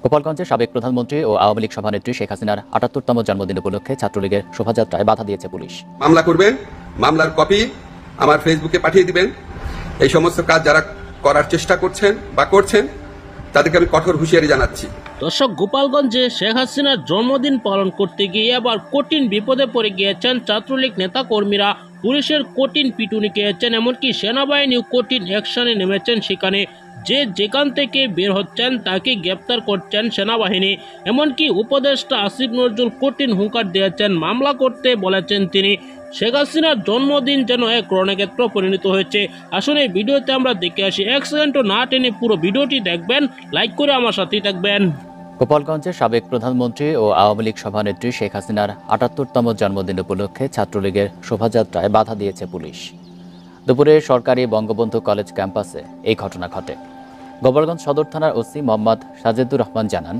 গোপালগঞ্জে সাবেক প্রধানমন্ত্রী ও আওয়ামী লীগ সভানেত্রী শেখ হাসিনার ৭৮তম জন্মদিন উপলক্ষে ছাত্রলীগের শোভাযাত্রায় বাধা দিয়েছে পুলিশ। মামলা করবেন, মামলার কপি আমার ফেসবুকে পাঠিয়ে দিবেন। এই সমস্ত কাজ যারা করার চেষ্টা করছেন বা করছেন তাদেরকে আমি কঠোর হুঁশিয়ারি জানাচ্ছি। দর্শক, গোপালগঞ্জে শেখ হাসিনার জন্মদিন পালন করতে গিয়ে আবার কঠিন বিপদে পড়ে গিয়েছেন ছাত্রলীগ নেতা কর্মীরা। পুলিশের কঠিন পিটুনি খেয়েছেন, এমনকি সেনাবাহিনীও কঠিন অ্যাকশনে নেমেছেন। সেখানে যে যেখান থেকে বের হচ্ছেন তাকে গ্রেপ্তার করছেন সেনাবাহিনী। এমনকি উপদেষ্টা আসিফ নজরুল কঠিন হুঁকার দিয়েছেন, মামলা করতে বলেছেন তিনি। শেখ হাসিনার জন্মদিন যেন এক রণক্ষেত্র পরিণত হয়েছে। আসলে এই ভিডিওতে আমরা দেখে আসি, এক সেকেন্ডও না টেনে পুরো ভিডিওটি দেখবেন, লাইক করে আমার সাথেই থাকবেন। গোপালগঞ্জে সাবেক প্রধানমন্ত্রী ও আওয়ামী লীগ সভানেত্রী শেখ হাসিনার ৭৮তম জন্মদিন উপলক্ষে ছাত্রলীগের শোভাযাত্রায় বাধা দিয়েছে পুলিশ। দুপুরে সরকারি বঙ্গবন্ধু কলেজ ক্যাম্পাসে এই ঘটনা ঘটে। গোপালগঞ্জ সদর থানার ওসি মোহাম্মদ সাজেদুর রহমান জানান,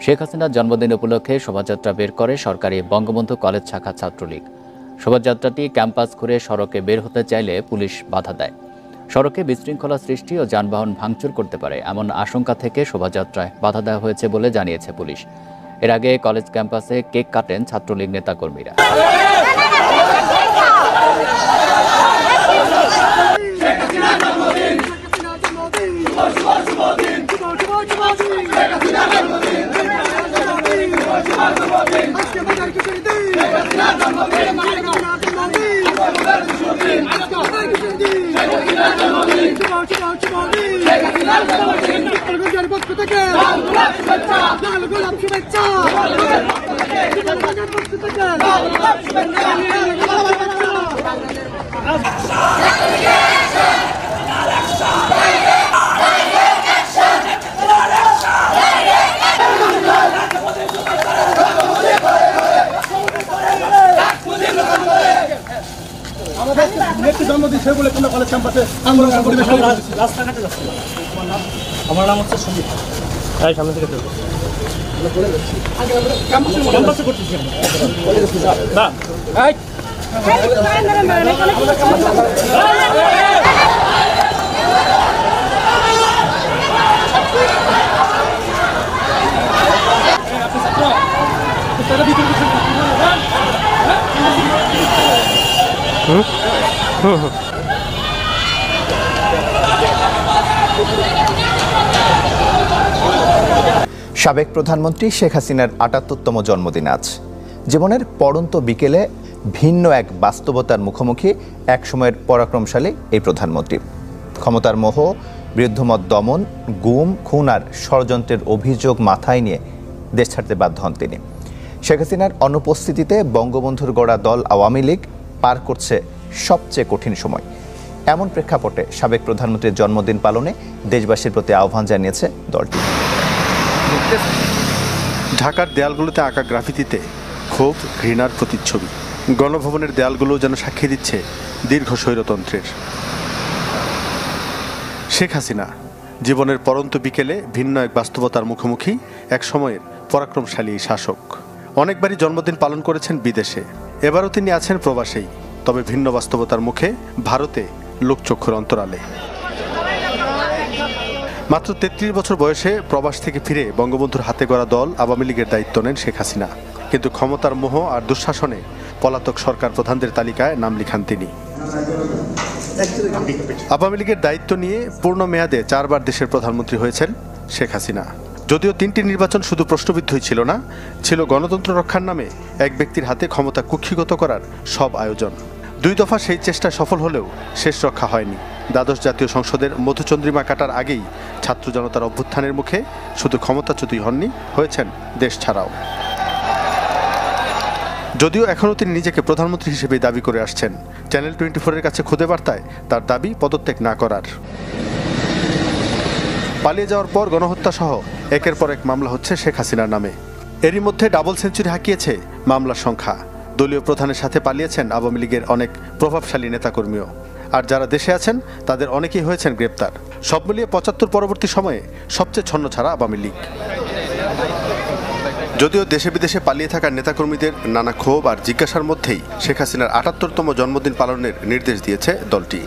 শেখ হাসিনার জন্মদিন উপলক্ষে শোভাযাত্রা বের করে সরকারি বঙ্গবন্ধু কলেজ শাখা ছাত্রলীগ। শোভাযাত্রাটি ক্যাম্পাস ঘুরে সড়কে বের হতে চাইলে পুলিশ বাধা দেয়। সড়কে বিশৃঙ্খলা সৃষ্টি ও যানবাহন ভাঙচুর করতে পারে এমন আশঙ্কা থেকে শোভাযাত্রায় বাধা দেওয়া হয়েছে বলে জানিয়েছে পুলিশ। এর আগে কলেজ ক্যাম্পাসে কেক কাটেন ছাত্রলীগ নেতাকর্মীরা। জন্মদিন সে বলে তোমরা কলেজ ক্যাম্পাসে আন্দোলন পরিবেশ রাস্তাঘাটে যাচ্ছে। আমার নাম হচ্ছে সুমিত। তাই সামনে থেকে ক্যাম্পাসে করতেছি না। সাবেক প্রধানমন্ত্রী শেখ হাসিনার ৭৮তম জন্মদিন আজ। জীবনের পড়ন্ত বিকেলে ভিন্ন এক বাস্তবতার মুখোমুখি একসময়ের পরাক্রমশালী এই প্রধানমন্ত্রী। ক্ষমতার মোহ, বিরুদ্ধমত দমন, গুম, খুন আর ষড়যন্ত্রের অভিযোগ মাথায় নিয়ে দেশ ছাড়তে বাধ্য হন তিনি। শেখ হাসিনার অনুপস্থিতিতে বঙ্গবন্ধুর গড়া দল আওয়ামী লীগ পার করছে সবচেয়ে কঠিন সময়। এমন প্রেক্ষাপটে সাবেক প্রধানমন্ত্রীর জন্মদিন পালনে দেশবাসীর প্রতি আহ্বান জানিয়েছে দলটি। ঢাকার দেয়ালগুলোতে আঁকা গ্রাফিতিতে ক্ষোভ, ঘৃণার প্রতিচ্ছবি। গণভবনের দেয়ালগুলো যেন সাক্ষী দিচ্ছে দীর্ঘ স্বৈরতন্ত্রের। শেখ হাসিনা জীবনের পরন্ত বিকেলে ভিন্ন এক বাস্তবতার মুখোমুখি এক সময়ের পরাক্রমশালী শাসক। অনেকবারই জন্মদিন পালন করেছেন বিদেশে, এবারও তিনি আছেন প্রবাসেই, তবে ভিন্ন বাস্তবতার মুখে, ভারতে, লোকচক্ষুর অন্তরালে। মাত্র ৩৩ বছর বয়সে প্রবাস থেকে ফিরে বঙ্গবন্ধুর হাতে গড়া দল আওয়ামী লীগের দায়িত্ব নেন শেখ হাসিনা। কিন্তু ক্ষমতার মোহ আর দুঃশাসনে পলাতক সরকার প্রধানদের তালিকায় নাম লিখান তিনি। আওয়ামী লীগের দায়িত্ব নিয়ে পূর্ণ মেয়াদে ৪ বার দেশের প্রধানমন্ত্রী হয়েছেন শেখ হাসিনা। যদিও ৩টি নির্বাচন শুধু প্রশ্নবিদ্ধই ছিল না, ছিল গণতন্ত্র রক্ষার নামে এক ব্যক্তির হাতে ক্ষমতা কুক্ষিগত করার সব আয়োজন। ২ দফা সেই চেষ্টা সফল হলেও শেষ রক্ষা হয়নি। দ্বাদশ জাতীয় সংসদের মধুচন্দ্রিমা কাটার আগেই ছাত্র জনতার অভ্যুত্থানের মুখে শুধু ক্ষমতাচ্যুতই হননি, হয়েছেন দেশ ছাড়াও। যদিও এখনও তিনি নিজেকে প্রধানমন্ত্রী হিসেবেই দাবি করে আসছেন। চ্যানেল 24-এর কাছে খুদে বার্তায় তার দাবি পদত্যাগ না করার। পালিয়ে যাওয়ার পর গণহত্যা সহ একের পর এক মামলা হচ্ছে শেখ হাসিনার নামে। এরই মধ্যে ডাবল সেঞ্চুরি হাঁকিয়েছে মামলার সংখ্যা। দলীয় প্রধানের সাথে পালিয়েছেন আওয়ামী লীগের অনেক প্রভাবশালী নেতাকর্মীও। আর যারা দেশে আছেন তাদের অনেকেই হয়েছেন গ্রেপ্তার। সব মিলিয়ে ৭৫ পরবর্তী সময়ে সবচেয়ে ছন্নছাড়া আওয়ামী লীগ। যদিও দেশে বিদেশে পালিয়ে থাকা নেতাকর্মীদের নানা ক্ষোভ আর জিজ্ঞাসার মধ্যেই শেখ হাসিনার ৭৮তম জন্মদিন পালনের নির্দেশ দিয়েছে দলটি।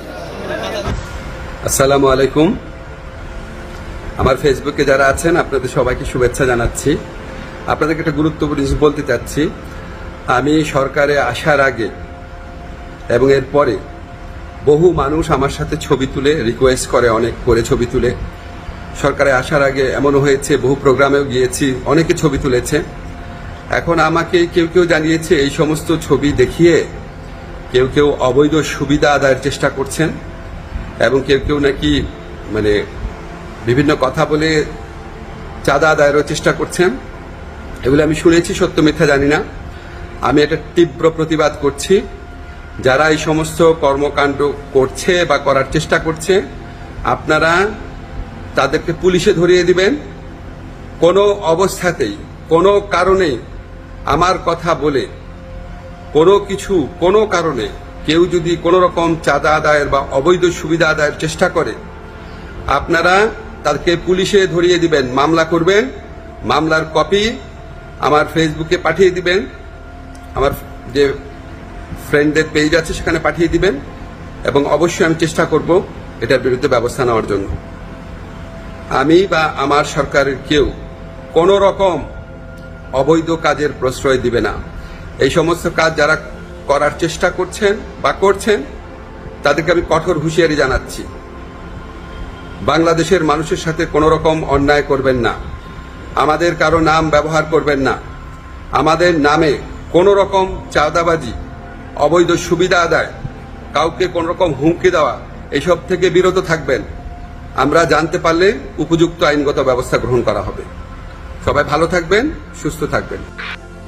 আসসালামু আলাইকুম। আমার ফেসবুকে যারা আছেন আপনাদের সবাইকে শুভেচ্ছা জানাচ্ছি। আপনাদেরকে একটা গুরুত্বপূর্ণ জিনিস বলতে চাচ্ছি। আমি সরকারে আসার আগে এবং এর পরে বহু মানুষ আমার সাথে ছবি তুলে রিকোয়েস্ট করে, অনেক করে ছবি তুলে। সরকারে আসার আগে এমনও হয়েছে, বহু প্রোগ্রামেও গিয়েছি, অনেকে ছবি তুলেছে। এখন আমাকে কেউ কেউ জানিয়েছে এই সমস্ত ছবি দেখিয়ে কেউ কেউ অবৈধ সুবিধা আদায়ের চেষ্টা করছেন এবং কেউ কেউ নাকি বিভিন্ন কথা বলে চাঁদা আদায়েরও চেষ্টা করছেন। এগুলো আমি শুনেছি, সত্য মিথ্যা জানি না। আমি এটা তীব্র প্রতিবাদ করছি। যারা এই সমস্ত কর্মকাণ্ড করছে বা করার চেষ্টা করছে, আপনারা তাদেরকে পুলিশে ধরিয়ে দিবেন। কোনো অবস্থাতেই, কোনো কারণেই আমার কথা বলে কোনো কারণে কেউ যদি কোনো রকম চাঁদা আদায়ের বা অবৈধ সুবিধা আদায়ের চেষ্টা করে, আপনারা তাদেরকে পুলিশে ধরিয়ে দিবেন, মামলা করবেন। মামলার কপি আমার ফেসবুকে পাঠিয়ে দিবেন, আমার যে ফ্রেন্ডদের পেজ আছে সেখানে পাঠিয়ে দিবেন এবং অবশ্যই আমি চেষ্টা করব এটার বিরুদ্ধে ব্যবস্থা নেওয়ার জন্য। আমি বা আমার সরকারের কেউ কোনো রকম অবৈধ কাজের প্রশ্রয় দিবে না। এই সমস্ত কাজ যারা করার চেষ্টা করছেন বা করছেন তাদেরকে আমি কঠোর হুঁশিয়ারি জানাচ্ছি। বাংলাদেশের মানুষের সাথে কোনো রকম অন্যায় করবেন না, আমাদের কারো নাম ব্যবহার করবেন না, আমাদের নামে কোনো রকম চাঁদাবাজি, অবৈধ সুবিধা আদায়, কাউকে কোনো রকম হুমকি দেওয়া, এইসব থেকে বিরত থাকবেন। আমরা জানতে পারলে উপযুক্ত আইনগত ব্যবস্থা গ্রহণ করা হবে। সবাই ভালো থাকবেন, সুস্থ থাকবেন।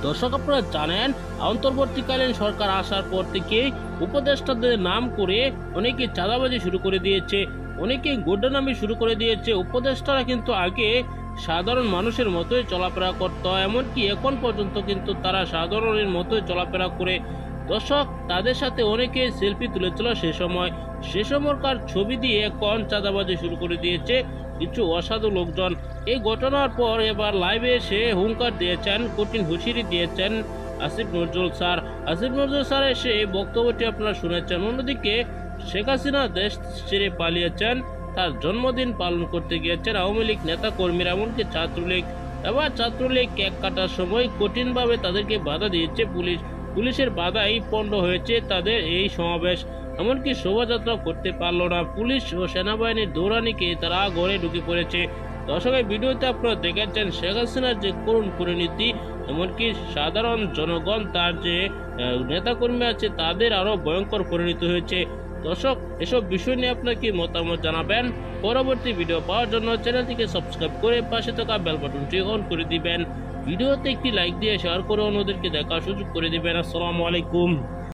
দর্শক, আপনারা জানেন অন্তর্বর্তীকালীন সরকার আসার পর থেকে উপদেষ্টাদের নাম করে অনেকে চাঁদাবাজি শুরু করে দিয়েছে, অনেকে গোড্ডানামি শুরু করে দিয়েছে। উপদেষ্টারা কিন্তু আগে সাধারণ মানুষের মতোই চলাফেরা করত, এমনকি এখন পর্যন্ত কিন্তু তারা সাধারণের মতোই চলাফেরা করে। দর্শক, তাদের সাথে অনেকে সেলফি তুলেছিল সে সময়কার ছবি দিয়ে এখন চাঁদাবাজি শুরু করে দিয়েছে কিছু অসাধু লোকজন। এই ঘটনার পর এবার লাইভে এসে হুঙ্কার দিয়েছেন, কঠিন হুঁশিয়ারি দিয়েছেন আসিফ নজরুল স্যার। আসিফ নজরুল স্যার এসে এই বক্তব্যটি আপনারা শুনেছেন। অন্যদিকে শেখ হাসিনা দেশ ছেড়ে পালিয়েছেন, তার জন্মদিন পালন করতে গিয়েছেন আওয়ামী লীগ নেতা কর্মীরা, এমনকি ছাত্রলীগ। এবার ছাত্রলীগ কেক কাটার সময় কঠিনভাবে তাদেরকে বাধা দিয়েছে পুলিশের বাধাই পণ্ড হয়েছে তাদের এই সমাবেশ, এমনকি শোভাযাত্রা করতে পারল না। পুলিশ ও সেনাবাহিনীর দৌড়ানিকে তারা ঘরে ঢুকে পড়েছে। দর্শকের ভিডিওতে আপনারা দেখেছেন শেখ হাসিনার যে করুণ পরিণতি, এমনকি সাধারণ জনগণ, তার যে নেতাকর্মী আছে তাদের আরো ভয়ঙ্কর পরিণতি হয়েছে। দর্শক, এসব বিষয় নিয়ে আপনার কি মতামত জানাবেন। পরবর্তী ভিডিও পাওয়ার জন্য চ্যানেলটিকে সাবস্ক্রাইব করে পাশে থাকা বেল বাটনটি অন করে দিবেন। ভিডিওতে একটি লাইক দিয়ে শেয়ার করে অন্যদেরকে দেখার সুযোগ করে দিবেন। আসসালামু আলাইকুম।